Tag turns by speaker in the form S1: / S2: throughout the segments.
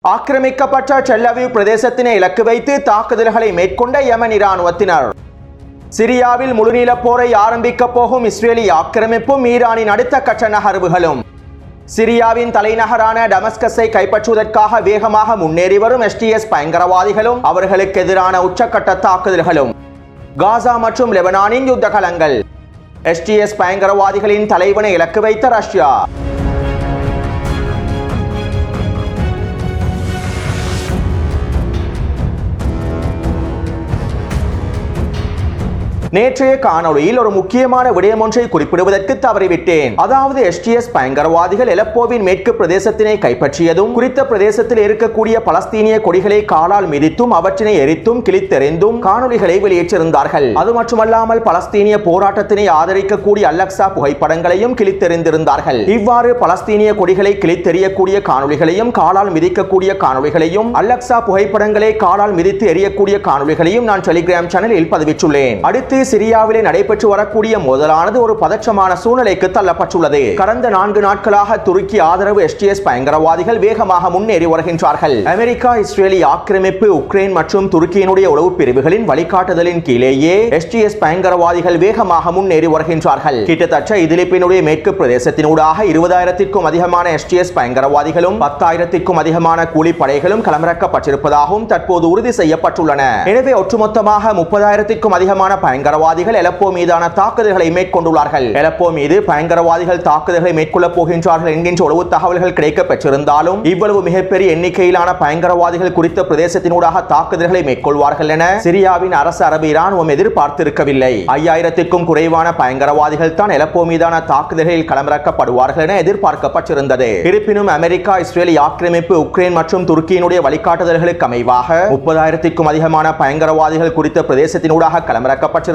S1: ஆக்கிரமிக்கப்பட்ட டெல்-அவீவ் பிரதேசத்தினை இலக்கு வைத்து தாக்குதல்களை மேற்கொண்ட யெமன் இராணுவத்தினர். சிரியாவில் முழுநீள போரை ஆரம்பிக்கப் போகும் இஸ்ரேலி ஆக்கிரமிப்பும் ஈரானின் அடுத்த கட்ட நகர்வுகளும். சிரியாவின் தலைநகரான டமஸ்கஸை கைப்பற்றுவதற்காக வேகமாக முன்னேறி வரும் எஸ்டிஎஸ் பயங்கரவாதிகளும் அவர்களுக்கு எதிரான உச்சக்கட்ட தாக்குதல்களும். காசா மற்றும் லெபனானின் யுத்த களங்கள். எஸ்டிஎஸ் பயங்கரவாதிகளின் தலைவனை இலக்கு வைத்த ரஷ்யா. நேற்றைய காணொளியில் ஒரு முக்கியமான விடயம் ஒன்றை குறிப்பிடுவதற்கு தவறிவிட்டேன். அதாவது எஸ்டிஎஸ் பயங்கரவாதிகள் அலெப்போவின் மேற்கு பிரதேசத்தினை கைப்பற்றியதும் குறித்த பிரதேசத்தில் இருக்கக்கூடிய பலஸ்தீனிய கொடிகளை காலால் மிதித்தும் அவற்றினை எரித்தும் கிழித்தெறிந்தும் காணொளிகளை வெளியேற்றிருந்தார்கள். அது மட்டுமல்லாமல் பலஸ்தீனிய போராட்டத்தினை ஆதரிக்கக்கூடிய அல்-அக்ஸா புகைப்படங்களையும் கிழித்தெறிந்திருந்தார்கள். இவ்வாறு பலஸ்தீனிய கொடிகளை கிழித்தெறியக்கூடிய காணொளிகளையும் காலால் மிதிக்கக்கூடிய காணொளிகளையும் அல்-அக்ஸா புகைப்படங்களை காலால் மிதித்து எறியக்கூடிய காணொளிகளையும் நான் டெலிகிராம் சேனலில் பதிவிட்டுள்ளேன். அடுத்து சிரியாவிலே நடைபெற்று வரக்கூடிய மோதலானது ஒரு பதற்றமான சூழ்நிலைக்கு தள்ளப்பட்டுள்ளது. கடந்த 4 நாட்களாக துருக்கி ஆதரவு எஸ்டிஎஸ் பயங்கரவாதிகள் வேகமாக முன்னேறி வருகின்றார்கள். அமெரிக்கா இஸ்ரேலி ஆக்கிரமிப்பு உக்ரைன் மற்றும் துருக்கியினுடைய உளவு பிரிவுகளின் வழிகாட்டுதலின் கீழேயே எஸ்டிஎஸ் பயங்கரவாதிகள் வேகமாக முன்னேறி வருகின்றார்கள். கிட்டத்தட்ட இதிலிப்பினுடைய மேற்கு பிரதேசத்தினூடாக 20,000க்கும் அதிகமான எஸ்டிஎஸ் பயங்கரவாதிகளும் 10,000க்கும் அதிகமான கூலிப்படைகளும் களமிறக்கப்பட்டிருப்பதாகவும் தற்போது உறுதி செய்யப்பட்டுள்ளன. எனவே ஒட்டுமொத்தமாக 30,000க்கும் அதிகமான பயங்கரவாதிகள் அலெப்போ மீதான தாக்குதல்களை மேற்கொண்டுள்ளார்கள். அலெப்போ மீது பயங்கரவாதிகள் தாக்குதல்களை மேற்கொள்ளப் போகின்றார்கள் என்கின்ற உளவு தகவல்கள் கிடைக்கப் பெற்றிருந்தாலும் இவ்வளவு மிகப்பெரிய எண்ணிக்கையிலான பயங்கரவாதிகள் குறித்த பிரதேசத்தினூடாக தாக்குதல்களை மேற்கொள்வார்கள் என சிரியாவின் அரசு அரபு இராணுவம் எதிர்பார்த்திருக்கவில்லை. 5,000க்கும் குறைவான பயங்கரவாதிகள் தான் அலெப்போ மீதான தாக்குதல்களில் களமிறக்கப்படுவார்கள் என எதிர்பார்க்கப்பட்டிருந்தது. இருப்பினும் அமெரிக்கா இஸ்ரேலி ஆக்கிரமிப்பு உக்ரைன் மற்றும் துருக்கியினுடைய வழிகாட்டுதல்களுக்கு அமைவாக 30,000க்கும் அதிகமான பயங்கரவாதிகள் குறித்த பிரதேசத்தினூடாக களமிறக்கப்பட்டிருந்தது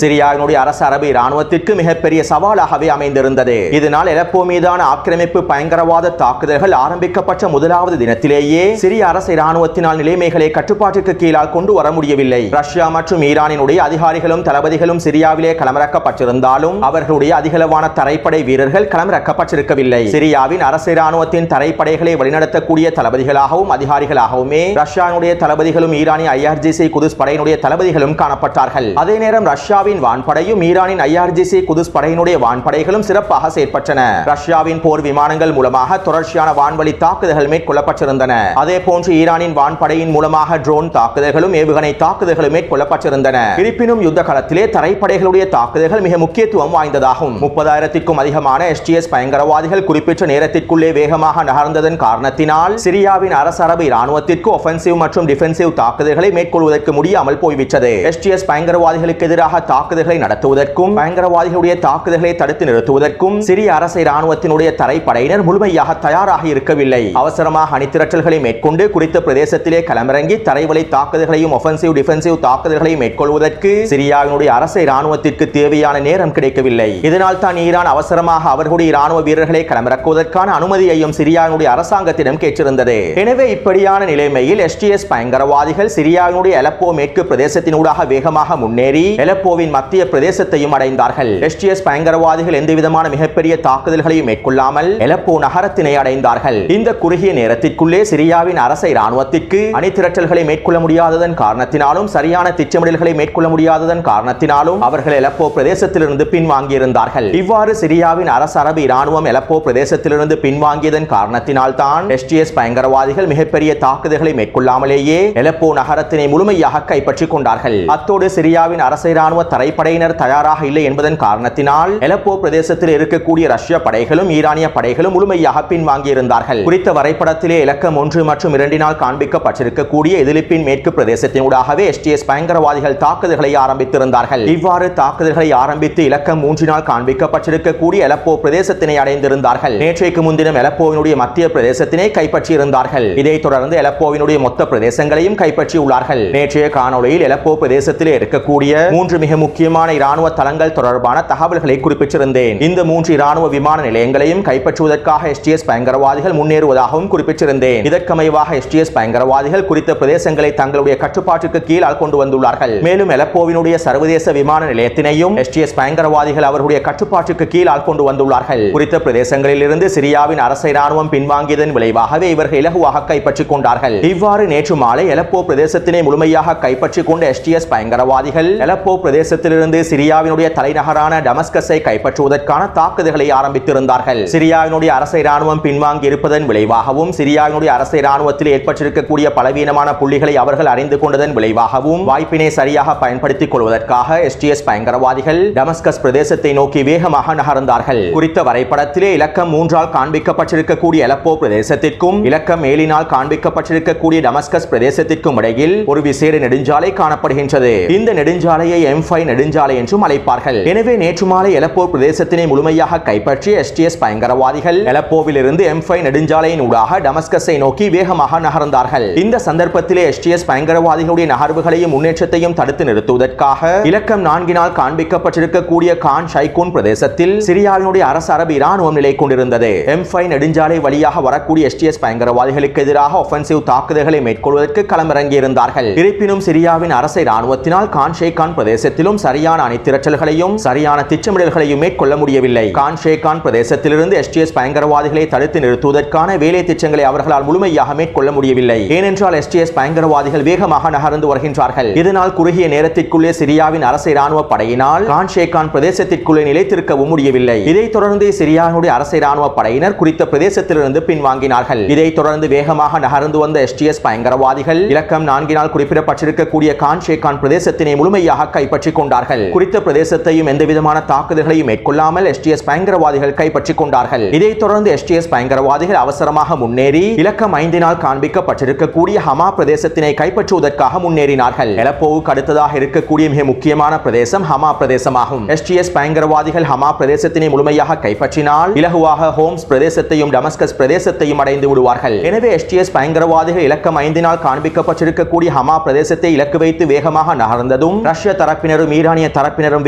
S1: சிரியாவினுடைய அரசு அரபு இராணுவத்திற்கு மிகப்பெரிய சவாலாகவே அமைந்திருந்தது. இதனால் அலெப்போ மீதான ஆக்கிரமிப்பு பயங்கரவாத தாக்குதல்கள் ஆரம்பிக்கப்பட்ட முதலாவது தினத்திலேயே சிரிய அரசு இராணுவத்தினால் நிலைமைகளை கட்டுப்பாட்டுக்கு கீழால் கொண்டு வர முடியவில்லை. ரஷ்யா மற்றும் ஈரானினுடைய அதிகாரிகளும் தளபதிகளும் சிரியாவிலே களமிறக்கப்பட்டிருந்தாலும் அவர்களுடைய அதிகளவான தரைப்படை வீரர்கள் களமிறக்கப்பட்டிருக்கவில்லை. சிரியாவின் அரசு இராணுவத்தின் தரைப்படைகளை வழிநடத்தக்கூடிய தளபதிகளாகவும் அதிகாரிகளாகவுமே ரஷ்யாவுடைய தளபதிகளும் ஈரானிய IRGC குதுஸ் படையினுடைய தளபதிகளும் காணப்பட்டார்கள். அதே நேரம் ரஷ்யாவின் வான்படையும் ஈரானின் IRGC குதுஸ் படையினுடைய வான்படைகளும் சிறப்பாக செயற்பட்டன. ரஷ்யாவின் போர் விமானங்கள் மூலமாக தொடர்ச்சியான வான்வழி தாக்குதல்கள் மேற்கொள்ளப்பட்டிருந்தன. அதே போன்று ஈரானின் வான்படையின் மூலமாக ட்ரோன் தாக்குதல்களும் ஏவுகணை தாக்குதல்களும் மேற்கொள்ளப்பட்டிருந்தன. இருப்பினும் யுத்த களத்திலே தரைப்படைகளுடைய தாக்குதல்கள் மிக முக்கியத்துவம் வாய்ந்ததாகும். 30,000க்கும் அதிகமான எஸ்டிஎஸ் பயங்கரவாதிகள் குறிப்பிட்ட நேரத்திற்குள்ளே வேகமாக நகர்ந்ததன் காரணத்தினால் சிரியாவின் அரசு அரபு இராணுவத்திற்கு ஒஃபென்சிவ் மற்றும் டிஃபென்சிவ் தாக்குதல்களை மேற்கொள்வதற்கு முடியாமல் போய்விட்டது. எஸ்டிஎஸ் பயங்கரவாதிகளுக்கு எதிராக தாக்குதல்களை நடத்துவதற்கும் பயங்கரவாதிகளுடைய தாக்குதல்களை தடுத்து நிறுத்துவதற்கும் சிரிய அரசு இராணுவத்தினுடைய தரைப்படையினர் முழுமையாக தயாராக இருக்கவில்லை. அவசரமாக அணிதிரட்டல்களை மேற்கொண்டு குறித்த பிரதேசத்திலே களமிறங்கி தரைவழி தாக்குதல்களையும் ஒஃபென்சிவ் டிஃபென்சிவ் தாக்குதல்களையும் மேற்கொள்வதற்கு சிரியாவினுடைய அரசு இராணுவத்திற்கு தேவையான நேரம் கிடைக்கவில்லை. இதனால் தான் ஈரான் அவசரமாக அவர்களுடைய இராணுவ வீரர்களை களமிறக்குவதற்கான அனுமதியையும் சிரியாவினுடைய அரசாங்கத்திடம் கேட்டிருந்தது. எனவே இப்படியான நிலைமையில் எஸ்டிஎஸ் பயங்கரவாதிகள் சிரியாவினுடைய அலெப்போ மேற்கு பிரதேசத்தினூடாக வேகமாக முன்னேறி அலெப்போவின் மத்திய பிரதேசத்தையும் அடைந்தார்கள். எஸ்டிஎஸ் பயங்கரவாதிகள் எந்தவிதமான மிகப்பெரிய தாக்குதல்களையும் மேற்கொள்ளாமல் அலெப்போ நகரத்தினை அடைந்தார்கள். இந்த குறுகிய நேரத்திற்குள்ளே சிரியாவின் அரசு இராணுவத்திற்கு அணிதிரட்டல்களை மேற்கொள்ள முடியாததன் காரணத்தினாலும் சரியான திட்டமிடல்களை மேற்கொள்ள முடியாததன் காரணத்தினாலும் அவர்கள் அலெப்போ பிரதேசத்திலிருந்து பின்வாங்கியிருந்தார்கள். இவ்வாறு சிரியாவின் அரசு அரபு இராணுவம் அலெப்போ பிரதேசத்திலிருந்து பின்வாங்கியதன் காரணத்தினால் தான் எஸ்டிஎஸ் பயங்கரவாதிகள் மிகப்பெரிய தாக்குதல்களை மேற்கொள்ளாமலேயே அலெப்போ நகரத்தினை முழுமையாக கைப்பற்றிக் கொண்டார்கள். அத்தோடு சிரியாவின் அரசு இராணுவ தரைப்படையினர் தயாராக இல்லை என்பதன் காரணத்தினால் அலெப்போ பிரதேசத்தில் இருக்கக்கூடிய ரஷ்ய படைகளும் ஈரானிய படைகளும் முழுமையாக பின்வாங்கியிருந்தார்கள். குறித்த வரைபடத்திலே இலக்கம் 1 மற்றும் 2 காண்பிக்கப்பட்டிருக்கக்கூடிய இதிலிப்பின் மேற்கு பிரதேசத்தினூடாகவே எஸ்டிஎஸ் பயங்கரவாதிகள் தாக்குதல்களை ஆரம்பித்திருந்தார்கள். இவ்வாறு தாக்குதல்களை ஆரம்பித்து இலக்கம் 3 காண்பிக்கப்பட்டிருக்கக்கூடிய அலெப்போ பிரதேசத்தினை அடைந்திருந்தார்கள். நேற்றைக்கு முன்தினம் அலெப்போவினுடைய மத்திய பிரதேசத்தினை கைப்பற்றியிருந்தார்கள். இதைத் தொடர்ந்து அலெப்போவினுடைய மொத்த பிரதேசங்களையும் கைப்பற்றியுள்ளார்கள். நேற்றைய காணொளியில் அலெப்போ பிரதேசத்திலே இருக்கக்கூடிய மூன்று மிக முக்கியமான இராணுவ தளங்கள் தொடர்பான தகவல்களை குறிப்பிட்டிருந்தேன். இந்த 3 இராணுவ விமான நிலையங்களையும் கைப்பற்றுவதற்காக எஸ்டிஎஸ் பயங்கரவாதிகள் முன்னேறுவதாகவும் குறிப்பிட்டிருந்தேன். இதற்கமைவாக எஸ்டிஎஸ் பயங்கரவாதிகள் குறித்த பிரதேசங்களை தங்களுடைய கட்டுப்பாட்டுக்கு கீழால் கொண்டு வந்துள்ளார்கள். மேலும் அலப்போவினுடைய சர்வதேச விமான நிலையத்தினையும் எஸ்டிஎஸ் பயங்கரவாதிகள் அவர்களுடைய கட்டுப்பாட்டுக்கு கீழால் கொண்டு வந்துள்ளார்கள். குறித்த பிரதேசங்களில் இருந்து சிரியாவின் அரச இராணுவம் பின்வாங்கியதன் விளைவாகவே இவர்கள் இலகுவாக கைப்பற்றிக் கொண்டார்கள். இவ்வாறு நேற்று மாலை அலப்போ பிரதேசத்தினை முழுமையாக கைப்பற்றிக் கொண்ட எஸ்டிஎஸ் பயங்கரவாதிகள் அலப்போ பிரதேசத்திலிருந்து சிரியாவினுடைய தலைநகரான டமஸ்கஸை கைப்பற்றுவதற்கான தாக்குதல்களை ஆரம்பித்திருந்தார்கள். சிரியாவினுடைய அரச இராணுவம் பின்வாங்கி இருப்பதன் விளைவாகவும் சிரியாவினுடைய அரச இராணுவத்தில் ஏற்பட்டிருக்கக்கூடிய பலவீனமான புள்ளிகளை அவர்கள் அறிந்து கொண்டதன் விளைவாகவும் வாய்ப்பினை சரியாக பயன்படுத்திக் கொள்வதற்காக எஸ்டிஎஸ் பயங்கரவாதிகள் டமஸ்கஸ் பிரதேசத்தை நோக்கி வேகமாக நகர்ந்தார்கள். குறித்த வரைபடத்திலே இலக்கம் 3ஆல் காண்பிக்கப்பட்டிருக்கக்கூடிய அலப்போ பிரதேசத்திற்கும் இலக்கம் 7ஆல் காண்பிக்கப்பட்டிருக்கக்கூடிய டமஸ்கஸ் பிரதேசத்திற்கும் இடையில் ஒரு விசேட நெடுஞ்சாலை காணப்படுகின்றது. இந்த நெடுஞ்சாலையை M5 நெடுஞ்சாலை என்றும் அழைப்பார்கள். எனவே நேற்று மாலை அலப்போ பிரதேசத்தினை முழுமையாக கைப்பற்றிய எஸ்டிஎஸ் பயங்கரவாதிகள் அலப்போவில் இருந்து M5 நெடுஞ்சாலையின் ஊடாக டமஸ்கஸை நோக்கி வேகமாக நகர்ந்தார்கள். இந்த சந்தர்ப்பத்திலே எஸ்டிஎஸ் பயங்கரவாதிகளுடைய நகர்வுகளையும் முன்னேற்றத்தையும் தடுத்து நிறுத்துவதற்காக இலக்கம் 4ஆல் காண்பிக்கப்பட்டிருக்கக்கூடிய கான் ஷைகூன் பிரதேசத்தில் சிரியாவினுடைய அரசு அரபு இராணுவம் நிலை கொண்டிருந்தது. M5 நெடுஞ்சாலை வழியாக வரக்கூடிய எஸ்டிஎஸ் பயங்கரவாதிகளுக்கு எதிராக ஒஃபென்சிவ் தாக்குதல்களை மேற்கொள்வதற்கு களமிறங்கியிருந்தார்கள். இருப்பினும் சிரியாவின் அரச இராணுவத்தினால் கான் ஷேகான் பிரதேசத்திலும் சரியான அணிதிரட்டல்களையும் சரியான திட்டமிடல்களையும் மேற்கொள்ள முடியவில்லை. கான் ஷேகான் பிரதேசத்திலிருந்து எஸ்டிஎஸ் பயங்கரவாதிகளை தடுத்து நிறுத்துவதற்கான வேலை திட்டங்களை அவர்களால் முழுமையாக மேற்கொள்ள முடியவில்லை. ஏனென்றால் எஸ்டிஎஸ் பயங்கரவாதிகள் வேகமாக நகர்ந்து வருகின்றார்கள். இதனால் குறுகிய நேரத்திற்குள்ளே சிரியாவின் அரச இராணுவ படையினால் கான் ஷேகான் பிரதேசத்திற்குள்ளே நிலைத்திருக்கவும் முடியவில்லை. இதைத் தொடர்ந்து சிரியாவினுடைய அரச இராணுவ படையினர் குறித்த பிரதேசத்திலிருந்து பின்வாங்கினார்கள். இதைத் தொடர்ந்து வேகமாக நகர்ந்து வந்த எஸ்டிஎஸ் பயங்கரவாதிகள் இலக்கம் 4ஆல் குறிப்பிடப்பட்டிருக்கக்கூடிய கான் ஷேகான் பிரதேசத்தினை முழுமையாக கைப்பற்றிக் கொண்டார்கள். குறித்த பிரதேசத்தையும் எந்தவிதமான தாக்குதல்களையும் மேற்கொள்ளாமல் எஸ்டிஎஸ் பயங்கரவாதிகள் கைப்பற்றிக் கொண்டார்கள். இதைத் தொடர்ந்து எஸ்டிஎஸ் பயங்கரவாதிகள் அவசரமாக முன்னேறி இலக்கம் 5ஆல் காண்பிக்கப்பட்டிருக்கக்கூடிய ஹமா பிரதேசத்தினை கைப்பற்றுவதற்காக முன்னேறினார்கள். அலப்போவுக்கு அடுத்ததாக இருக்கக்கூடிய மிக முக்கியமான பிரதேசம் ஹமா பிரதேசமாகும். எஸ்டிஎஸ் பயங்கரவாதிகள் ஹமா பிரதேசத்தினை முழுமையாக கைப்பற்றினால் இலகுவாக ஹோம்ஸ் பிரதேசத்தையும் டமஸ்கஸ் பிரதேசத்தையும் அடைந்து விடுவார்கள். எனவே எஸ்டிஎஸ் பயங்கரவாதிகள் இலக்கம் 5ஆல் காண்பிக்கப்பட்டிருக்கக்கூடிய ஹமா பிரதேசத்தை இலக்கு வைத்து வேகமாக நகர்ந்ததும் ரஷ்ய தரப்பினரும் ஈரானிய தரப்பினரும்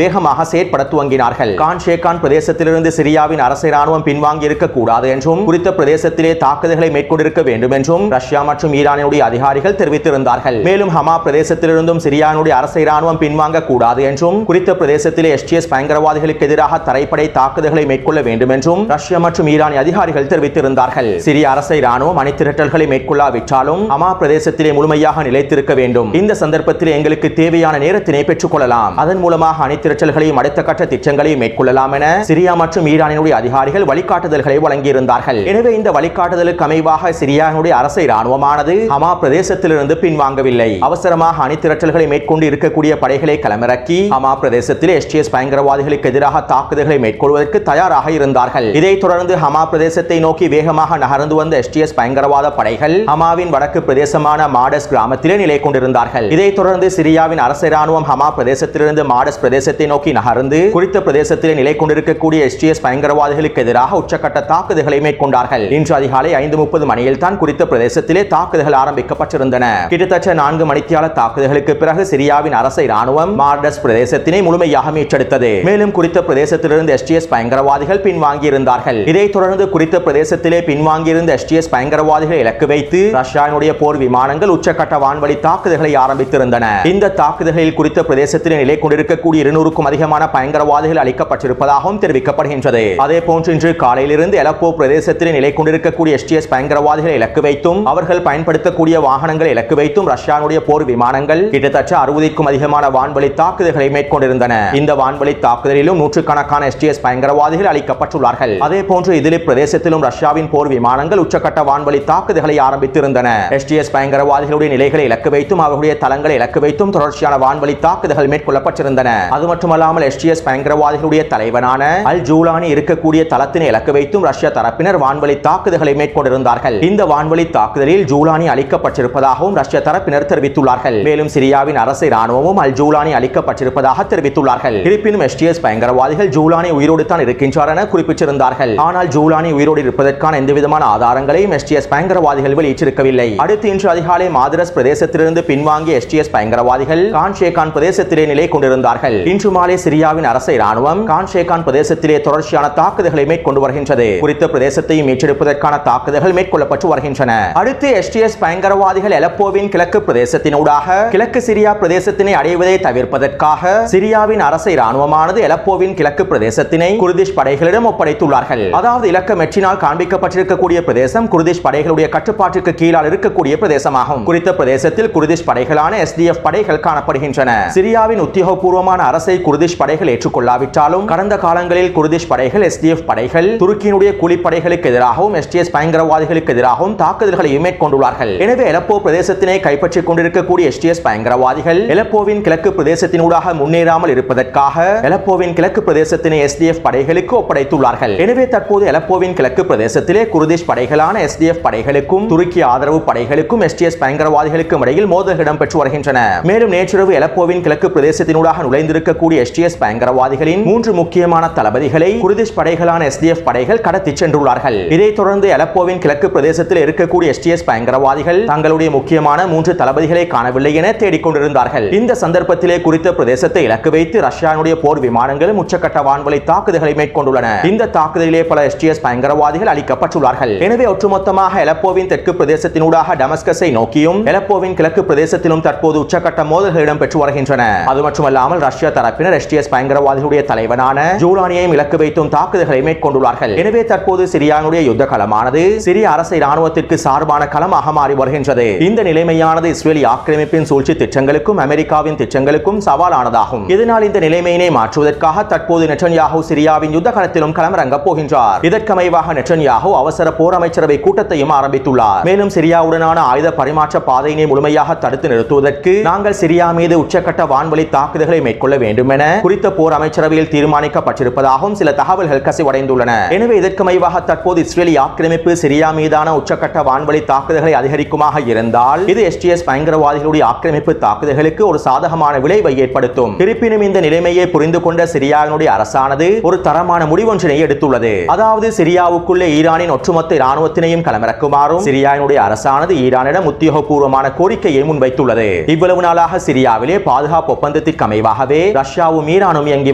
S1: வேகமாக செயற்பட துவங்கினார்கள். கான் ஷேகான் பிரதேசத்திலிருந்து சிரியாவின் அரச இராணுவம் பின்வாங்கி இருக்கக்கூடாது என்றும் குறித்த பிரதேசத்திலே தாக்குதல்களை மேற்கொண்டிருக்க வேண்டும் என்றும் ரஷ்யா மற்றும் ஈரானுடைய அதிகாரிகள் தெரிவித்திருந்தார்கள். மேலும் ஹமா பிரதேசத்திலிருந்தும் சிரியானுடைய அரச இராணுவம் பின்வாங்க கூடாது என்றும் குறித்த பிரதேசத்திலே எஸ்டிஎஸ் பயங்கரவாதிகளுக்கு எதிராக தரைப்படை தாக்குதல்களை மேற்கொள்ள வேண்டும் என்றும் ரஷ்யா மற்றும் ஈரானிய அதிகாரிகள் தெரிவித்திருந்தார்கள். சிரிய அரச இராணுவம் அணிதிரட்டல்களை மேற்கொள்ளாவிட்டாலும் ஹமா பிரதேசத்திலே முழுமையாக நிலைத்திருக்க வேண்டும். இந்த சந்தர்ப்பத்தில் எங்களுக்கு தேவையான நேரத்தினை பெற்றுக் கொள்ளலாம். அதன் மூலமாக அணிதிரட்டல்களையும் அடுத்த கட்ட திட்டங்களையும் மேற்கொள்ளலாம் என சிரியா மற்றும் ஈரானினுடைய அதிகாரிகள் வழிகாட்டுதல்களை வழங்கியிருந்தார்கள். எனவே இந்த வழிகாட்டுதலுக்கு அமைவாக சிரியானுடைய அரச இராணுவமானது ஹமா பிரதேசத்திலிருந்து பின்வாங்கவில்லை. அவசரமாக அணிதிரட்டல்களை மேற்கொண்டு இருக்கக்கூடிய படைகளை களமிறக்கி ஹமா பிரதேசத்தில் எஸ்டிஎஸ் பயங்கரவாதிகளுக்கு எதிராக தாக்குதல்களை மேற்கொள்வதற்கு தயாராக இருந்தார்கள். இதைத் தொடர்ந்து ஹமா பிரதேசத்தை நோக்கி வேகமாக நகர்ந்து வந்த எஸ்டிஎஸ் பயங்கரவாத படைகள் ஹமாவின் வடக்கு பிரதேசமான மாடஸ் கிராமத்திலே நிலை கொண்டிருந்தார்கள். இதைத் தொடர்ந்து சிரியாவின் அரச இராணுவம் ஹமா பிரதேசத்திலிருந்து மாடஸ் பிரதேசத்தை நோக்கி நகர்ந்து குறித்த பிரதேசத்திலே நிலை கொண்டிருக்கக்கூடிய எஸ்டிஎஸ் பயங்கரவாதிகளுக்கு எதிராக உச்சக்கட்ட தாக்குதல்களை மேற்கொண்டார்கள். இன்று அதிகாலை 5:30 மணியில் தான் குறித்த பிரதேசத்திலே தாக்குதல்கள் ஆரம்பிக்கப்பட்டிருந்தன. கிட்டத்தட்ட 4 மணித்தியால தாக்குதல்களுக்கு பிறகு சிரியாவின் அரச இராணுவம் மார்டஸ் பிரதேசத்தினை முழுமையாக மீட்டெடுத்தது. மேலும் குறித்த பிரதேசத்திலிருந்து எஸ்டிஎஸ் பயங்கரவாதிகள் பின்வாங்கி இருந்தார்கள். இதைத் தொடர்ந்து குறித்த பிரதேசத்திலே பின்வாங்கியிருந்த எஸ்டிஎஸ் பயங்கரவாதிகளை இலக்கு வைத்து ரஷ்யாவினுடைய போர் விமானங்கள் உச்சக்கட்ட வான்வழி தாக்குதல்களை ஆரம்பித்திருந்தன. இந்த தாக்குதல்களில் குறித்த பிரதேசத்திலே நிலை கொண்டிருக்கக்கூடிய 200க்கும் அதிகமான பயங்கரவாதிகள் அளிக்கப்பட்டிருப்பதாகவும் தெரிவிக்கப்படுகின்றது. அதே போன்று இன்று காலையிலிருந்து அலப்போ பிரதேசத்திலே நிலை கொண்டிருக்கக்கூடிய எஸ்டிஎஸ் பயங்கரவாதிகளை இலக்கு வைத்தும் அவர்கள் பயன்படுத்தக்கூடிய வாகனங்களை இலக்கு வைத்தும் ரஷ்யாவுடைய போர் விமானங்கள் கிட்டத்தட்ட 60க்கும் அதிகமான வான்வழி தாக்குதல்களை மேற்கொண்டிருந்தன. இந்த வான்வழி தாக்குதலிலும் நூற்றுக்கணக்கான எஸ்டிஎஸ் பயங்கரவாதிகள் அளிக்கப்பட்டுள்ளார்கள். அதே போன்று இதிலிப் பிரதேசத்திலும் ரஷ்யாவின் போர் விமானங்கள் உச்சக்கட்ட வான்வழி தாக்குதல்களை ஆரம்பித்திருந்தன. எஸ்டிஎஸ் பயங்கரவாதிகளுடைய நிலைகளை இலக்கு வைத்தும் அவர்களுடைய தளங்களை இலக்கு வைத்தும் தொடர்ச்சியான வான்வழி தாக்குதல்கள் மேற்கொள்ளப்பட்டிருந்தன. அது மட்டுமல்லாமல் எஸ்டிஎஸ் பயங்கரவாதிகளுடைய தலைவனான அல் ஜூலானி இருக்கக்கூடிய தளத்தினை இலக்கு வைத்தும் ரஷ்ய தரப்பினர் வான்வழி தாக்குதல்களை மேற்கொண்டிருந்தார்கள். இந்த வான்வழி தாக்குதலில் ஜூலானி அளிக்கப்பட்டிருப்பதாகவும் ரஷ்ய தரப்பினர் தெரிவித்துள்ளார்கள். மேலும் சிரியாவின் அரச இராணுவமும் அல் ஜூலானி அளிக்கப்பட்டிருப்பதாக தெரிவித்துள்ளார்கள். இருப்பினும் எஸ்டிஎஸ் பயங்கரவாதிகள் ஜூலானி உயிரோடு தான் இருக்கின்றார் என குறிப்பிட்டிருந்தார்கள். ஆனால் ஜூலானி உயிரோடு இருப்பதற்கான எந்தவிதமான ஆதாரங்களையும் எஸ்டிஎஸ் பயங்கரவாதிகள் வெளியிட்டிருக்கவில்லை. அடுத்து இன்று அதிகாலை மாதரஸ் பிரதேசத்திலிருந்து பின்வாங்கிய எஸ்டிஎஸ் பயங்கரவாதிகள் கான் ஷேகான் பிரதேச பிரதேசத்திலே நிலை கொண்டிருந்தார்கள். இன்று மாலை சிரியாவின் அரசை ராணுவம் கான் ஷேகான் பிரதேசத்திலே தொடர்ச்சியான தாக்குதல்களை மேற்கொண்டு வருகின்றது. குறித்த பிரதேசத்தை மீட்டெடுப்பதற்கான தாக்குதல்கள் மேற்கொள்ளப்பட்டு வருகின்றன. அடுத்து STS பயங்கரவாதிகள் அலப்போவின் கிழக்கு பிரதேசத்தினூடாக கிழக்கு சிரியா பிரதேசத்தினை அடைவதை தவிர்ப்பதற்காக சிரியாவின் அரசை ராணுவமானது அலப்போவின் கிழக்கு பிரதேசத்தினை குர்திஷ் படைகளிடம் ஒப்படைத்துள்ளார்கள். அதாவது இலக்கம் மெற்றினால் காண்பிக்கப்பட்டிருக்கக்கூடிய பிரதேசம் குர்திஷ் படைகளுடைய கட்டுப்பாட்டுக்கு கீழால் இருக்கக்கூடிய பிரதேசமாகும். குறித்த பிரதேசத்தில் குர்திஷ் படைகளான SDF படைகள் காணப்படுகின்றன. சிரியாவின் உத்தியோகபூர்வமான அரசை குர்திஷ் படைகள் ஏற்றுக்கொள்ளாவிட்டாலும் கடந்த காலங்களில் குர்திஷ் படைகள் SDF படைகள் துருக்கியினுடைய கூலிப்படைகளுக்கு எதிராகவும் STS பயங்கரவாதிகளுக்கு எதிராகவும் தாக்குதல்களை மேற்கொண்டுள்ளார்கள். எனவே அலப்போ பிரதேசத்தினை கைப்பற்றிக் கொண்டிருக்கக்கூடிய STS பயங்கரவாதிகள் அலப்போவின் கிழக்கு பிரதேசத்தினூடாக முன்னேறாமல் இருப்பதற்காக அலப்போவின் கிழக்கு பிரதேசத்தினை SDF படைகளுக்கு ஒப்படைத்துள்ளார்கள். எனவே தற்போது அலப்போவின் கிழக்கு பிரதேசத்திலே குர்திஷ் படைகளான SDF படைகளுக்கும் துருக்கி ஆதரவு படைகளுக்கும் STS பயங்கரவாதிகளுக்கும் இடையில் மோதல்கள் இடம்பெற்று வருகின்றன. மேலும் நேற்றிரவு அலப்போவின் கிழக்கு பிரதேசத்தினூடாக நுழைந்திருக்கக்கூடிய STS பயங்கரவாதிகளின் 3 முக்கியமான தளபதிகளை குர்திஷ் படைகளான SDF படைகள் கடத்தி சென்றுள்ளார்கள். இதைத் தொடர்ந்து அலப்போவின் கிழக்கு பிரதேசத்தில் இருக்கக்கூடிய STS பயங்கரவாதிகள் தங்களுடைய முக்கியமான 3 தளபதிகளை காணவில்லை என தேடிக்கொண்டிருந்தார்கள். இந்த சந்தர்ப்பத்திலே குறித்த பிரதேசத்தை இலக்கு வைத்து ரஷ்யாவுடைய போர் விமானங்களும் உச்சக்கட்ட வான்வழி தாக்குதல்களை மேற்கொண்டுள்ளன. இந்த தாக்குதலிலே பல STS பயங்கரவாதிகள் அழிக்கப்பட்டுள்ளார்கள். எனவே ஒட்டுமொத்தமாக அலப்போவின் தெற்கு பிரதேசத்தினூடாக டமஸ்கஸை நோக்கியும் அலப்போவின் கிழக்கு பிரதேசத்திலும் தற்போது உச்சக்கட்ட மோதல்கள் இடம்பெற்று வருகின்றன. அது மட்டுமல்லாமல் ரஷ்யா தரப்பினர் STS பயங்கரவாதிகளுடைய தலைவனான ஜூலானியையும் இலக்கு வைத்தும் தாக்குதல்களை மேற்கொண்டுள்ளார்கள். எனவே தற்போது சிரியாவுடைய யுத்த களமானது சிரிய அரசை ராணுவத்திற்கு சார்பான களமாக மாறி வருகின்றது. இந்த நிலைமையானது இஸ்ரேலி ஆக்கிரமிப்பின் சூழ்ச்சி திட்டங்களுக்கும் அமெரிக்காவின் திட்டங்களுக்கும் சவாலானதாகும். இதனால் இந்த நிலைமையினை மாற்றுவதற்காக தற்போது நெட்டன்யாஹூ சிரியாவின் யுத்த களத்திலும் களமிறங்கப் போகின்றார். இதற்கமைவாக நெட்டன்யாஹூ அவசர போர் அமைச்சரவை கூட்டத்தையும் ஆரம்பித்துள்ளார். மேலும் சிரியாவுடனான ஆயுத பரிமாற்ற பாதையினை முழுமையாக தடுத்து நிறுத்துவதற்கு நாங்கள் சிரியா மீது உச்சக்கட்ட வான்வழி தாக்குதல்களை மேற்கொள்ள வேண்டும் என குறித்த போர் அமைச்சரவையில் தீர்மானிக்கப்பட்டிருப்பதாகவும் சில தகவல்கள் கசிவடைந்துள்ளன. எனவே இதற்கமைவாக தற்போது இஸ்ரேலி ஆக்கிரமிப்பு சிரியா மீதான உச்சக்கட்ட வான்வழி தாக்குதல்களை அதிகரிக்குமாக இருந்தால் இது STS பயங்கரவாதிகளுடைய ஆக்கிரமிப்பு தாக்குதல்களுக்கு ஒரு சாதகமான விளைவை ஏற்படுத்தும். இருப்பினும் இந்த நிலைமையை புரிந்து கொண்ட சிரியாவினுடைய அரசானது ஒரு தரமான முடிவொன்றினை எடுத்துள்ளது. அதாவது சிரியாவுக்குள்ளே ஈரானின் ஒட்டுமொத்த இராணுவத்தினையும் களமிறக்குமாறும் சிரியாவினுடைய அரசானது ஈரானிடம் உத்தியோகபூர்வமான கோரிக்கையை முன்வைத்துள்ளது. இவ்வளவு நாளாக சிரியாவிலே பாதுகாப்பு ஒப்பந்தத்திற்கு அமைவாகவே ரஷ்யாவும் ஈரானும் இயங்கி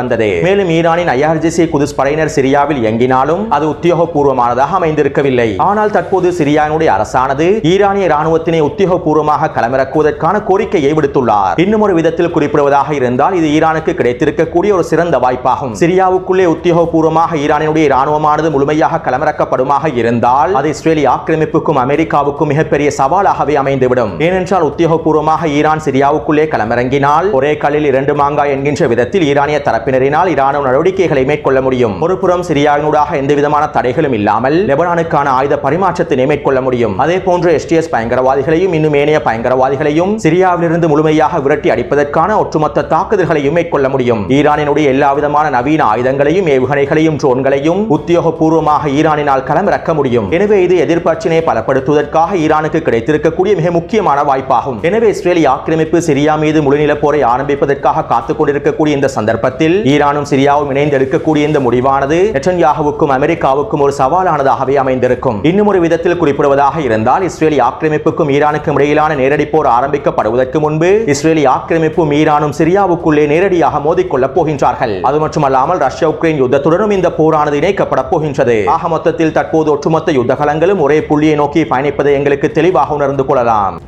S1: வந்தது. மேலும் ஈரானின் IRGC குதுஸ் படையினர் சிரியாவில் இயங்கினாலும் அது உத்தியோகபூர்வமானதாக அமைந்திருக்கவில்லை. ஆனால் தற்போது சிரியாவினுடைய அரசானது ஈரானிய இராணுவத்தினை உத்தியோகபூர்வமாக களமிறக்குவதற்கான கோரிக்கையை விடுத்துள்ளார். இன்னும் ஒரு விதத்தில் குறிப்பிடுவதாக இருந்தால் இது ஈரானுக்கு கிடைத்திருக்கக்கூடிய ஒரு சிறந்த வாய்ப்பாகும். சிரியாவுக்குள்ளே உத்தியோகபூர்வமாக ஈரானினுடைய இராணுவமானது முழுமையாக களமிறக்கப்படுமாக இருந்தால் அது இஸ்ரேலி ஆக்கிரமிப்புக்கும் அமெரிக்காவுக்கும் மிகப்பெரிய சவாலாகவே அமைந்துவிடும். ஏனென்றால் உத்தியோகபூர்வமாக ஈரான் சிரியாவுக்குள்ளே களமிறங்கினால் ஒரே கல்லில் 2 மாங்காய் என்கின்ற விதத்தில் ஈரானிய தரப்பினரினால் இராணுவ நடவடிக்கைகளை மேற்கொள்ள முடியும். ஒருபுறம் சிரியாவினூடாக எந்தவிதமான தடைகளும் இல்லாமல் லெபனானுக்கான ஆயுத பரிமாற்றத்தினை மேற்கொள்ள முடியும். அதே போன்று STS பயங்கரவாதிகளையும் இன்னும் ஏனைய பயங்கரவாதிகளையும் சிரியாவிலிருந்து முழுமையாக விரட்டி அடிப்பதற்கான ஒட்டுமொத்த தாக்குதல்களையும் மேற்கொள்ள முடியும். ஈரானினுடைய எல்லா விதமான நவீன ஆயுதங்களையும் ஏவுகணைகளையும் ட்ரோன்களையும் உத்தியோகபூர்வமாக ஈரானினால் களமிறக்க முடியும். எனவே இது எதிர்ப்பற்றினை பலப்படுத்துவதற்காக ஈரானுக்கு கிடைத்திருக்கக்கூடிய மிக முக்கியமான வாய்ப்பாகும். எனவே இஸ்ரேலி ஆக்கிரமிப்பு சிரியா மீது முழுநில போரை ஆரம்பிப்பதற்காக காத்துக் கொண்டிருக்கக்கூடிய இந்த சந்தர்ப்பத்தில் ஈரானும் சிரியாவும் இணைந்து எடுக்கக்கூடிய இந்த முடிவானது நெட்டன்யாஹூவுக்கும் அமெரிக்காவுக்கும் ஒரு சவாலானதாகவே அமைந்திருக்கும். இன்னும் ஒரு விதத்தில் குறிப்பிடுவதாக இருந்தால் இஸ்ரேலி ஆக்கிரமிப்புக்கும் ஈரானுக்கும் இடையிலான நேரடி போர் ஆரம்பிக்கப்படுவதற்கு முன்பு இஸ்ரேலி ஆக்கிரமிப்பும் ஈரானும் சிரியாவுக்குள்ளே நேரடியாக மோதிக்கொள்ளப் போகின்றார்கள். அது மட்டுமல்லாமல் ரஷ்யா உக்ரைன் யுத்தத்துடனும் இந்த போரானது இணைக்கப்பட போகின்றது. ஆக மொத்தத்தில் தற்போது ஒட்டுமொத்த யுத்த களங்களும் ஒரே புள்ளியை நோக்கி பயணிப்பதை எங்களுக்கு தெளிவாக உணர்ந்து கொள்ளலாம்.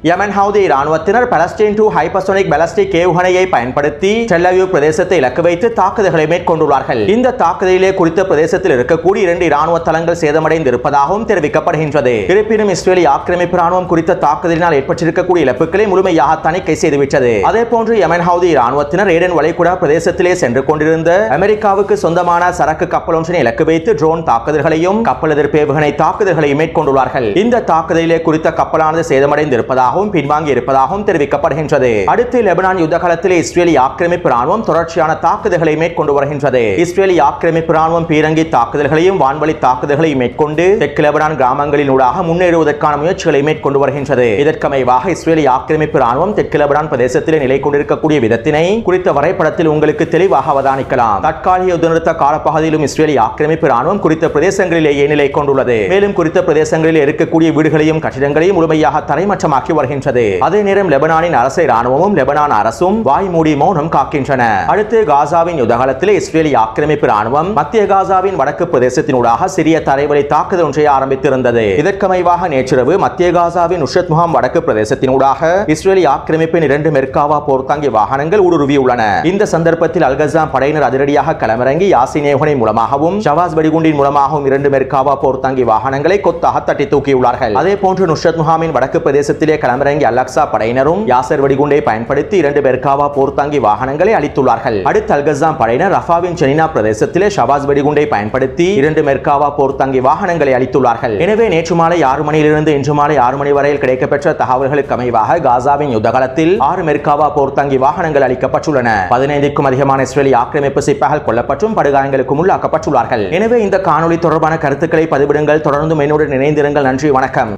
S1: யமன் ஹவுதி இராணுவத்தினர் பாலஸ்தீன் 2 ஹைப்பர்சோனிக் பாலிஸ்டிக் ஏவுகணையை பயன்படுத்தி டெல் அவீவ் பிரதேசத்தை இலக்கு வைத்து தாக்குதல்களை மேற்கொண்டுள்ளார்கள். இந்த தாக்குதலிலே குறித்த பிரதேசத்தில் இருக்கக்கூடிய 2 இராணுவ தளங்கள் சேதமடைந்திருப்பதாகவும் தெரிவிக்கப்படுகின்றது. இருப்பினும் இஸ்ரேலி ஆக்கிரமிப்பு இராணுவம் குறித்த தாக்குதலினால் ஏற்பட்டிருக்கக்கூடிய இழப்புகளை முழுமையாக தணிக்கை செய்துவிட்டது. அதே போன்று யமன் ஹவுதி இராணுவத்தினர் ஏடன் வளைகுடா பிரதேசத்திலே சென்று கொண்டிருந்த அமெரிக்காவுக்கு சொந்தமான சரக்கு கப்பல் ஒன்றினை இலக்கு வைத்து ட்ரோன் தாக்குதல்களையும் கப்பல் எதிர்ப்பு ஏவுகணை தாக்குதல்களையும் மேற்கொண்டுள்ளார்கள். இந்த தாக்குதலிலே குறித்த கப்பலானது சேதமடைந்திருப்பதாக இருப்பதாகவும் பின்வாங்கி இருப்பதாகவும் தெரிவிக்கப்படுகின்றது. அடுத்து லெபனான் யுத்த காலத்தில் இஸ்ரேலிய ஆக்கிரமிப்பு ராணுவம் தொடர்ச்சியான தாக்குதல்களை மேற்கொண்டு வருகின்றது. இஸ்ரேலிய ஆக்கிரமிப்பு ராணுவம் பீரங்கி தாக்குதல்களையும் வான்வழி தாக்குதல்களையும் மேற்கொண்டு தெற்கு லெபனான் கிராமங்களினூடாக முன்னேறுவதற்கான முயற்சிகளை மேற்கொண்டு வருகின்றது. இதற்கமைவாக இஸ்ரேலிய ஆக்கிரமிப்பு ராணுவம் தெற்கு லெபனான் பிரதேசத்தில் நிலை கொண்டிருக்கக்கூடிய விதத்தினை குறித்த வரைபடத்தில் உங்களுக்கு தெளிவாக அவதானிக்கலாம். தற்காலிக யுத்த நிறுத்த காலப்பகுதியிலும் இஸ்ரேலிய ஆக்கிரமிப்பு ராணுவம் குறித்த பிரதேசங்களிலேயே நிலை கொண்டுள்ளது. மேலும் குறித்த பிரதேசங்களில் இருக்கக்கூடிய வீடுகளையும் கட்டிடங்களையும் முழுமையாக தரைமட்டமாக்கி வருகின்றது. அதே நேரம் லெபனானின் அரசை ராணுவமும் லெபனான் அரசும் வாய்மூடி மௌனம் காக்கின்றன. அடுத்து காசாவின் யுத்த காலத்தில் இஸ்ரேலிய ஆக்கிரமிப்பு ராணுவம் மத்திய காசாவின் வடக்கு பிரதேசத்தினூடாக சிறிய தரைவழி தாக்குதல் ஒன்றை ஆரம்பித்திருந்தது. இதற்கமைவாக நேற்றிரவு மத்திய காசாவின் நுஸ்ரத் முகாம் வடக்கு பிரதேசத்தினூடாக இஸ்ரேலிய ஆக்கிரமிப்பின் 2 மெர்காவா போர்த்தாங்கி வாகனங்கள் ஊடுருவியுள்ளன. இந்த சந்தர்ப்பத்தில் அல்கஸாம் படையினர் அதிரடியாக களமிறங்கி யாசின் ஏவுகணை மூலமாகவும் ஷவாஸ் வெடிகுண்டின் மூலமாகவும் 2 மெர்காவா போர்த்தாங்கி வாகனங்களை கொத்தாக தட்டி தூக்கியுள்ளார்கள். அதே போன்று நுஸ்ரத் முகாமின் வடக்கு பிரதேசத்திலே களமிறங்கி அல்-அக்ஸா படையினரும் யாசர் வெடிகுண்டை பயன்படுத்தி 2 மெர்காவா போர்த்தாங்கி வாகனங்களை அளித்துள்ளார்கள். அடுத்து அல்கஸாம் படையினர் ரஃபாவின் ஜெனினா பிரதேசத்திலே ஷவாஸ் வெடிகுண்டை பயன்படுத்தி 2 மெர்காவா போர்த்தாங்கி வாகனங்களை அளித்துள்ளார்கள். எனவே நேற்று மாலை 6 மணியிலிருந்து இன்று மாலை 6 மணி வரையில் கிடைக்கப்பெற்ற தகவல்களுக்கு அமைவாக காசாவின் யுத்த காலத்தில் 6 மெர்காவா போர்த்தாங்கி வாகனங்கள் அளிக்கப்பட்டுள்ளன. 15க்கும் அதிகமான இஸ்ரேலிய ஆக்கிரமிப்பு சிப்பாய்கள் கொல்லப்பட்டும் படுகாயங்களுக்கும் உள்ளாக்கப்பட்டுள்ளார்கள். எனவே இந்த காணொளி தொடர்பான கருத்துக்களை பதிவிடுங்கள். தொடர்ந்து என்னுடன் இணைந்திருங்கள். நன்றி, வணக்கம்.